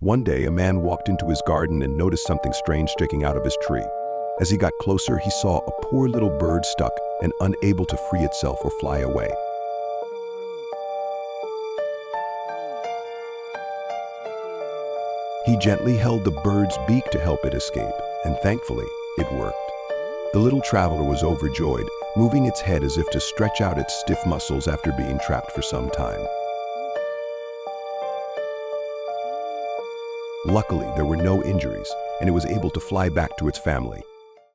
One day, a man walked into his garden and noticed something strange sticking out of his tree. As he got closer, he saw a poor little bird stuck and unable to free itself or fly away. He gently held the bird's beak to help it escape, and thankfully, it worked. The little traveler was overjoyed, moving its head as if to stretch out its stiff muscles after being trapped for some time. Luckily, there were no injuries, and it was able to fly back to its family.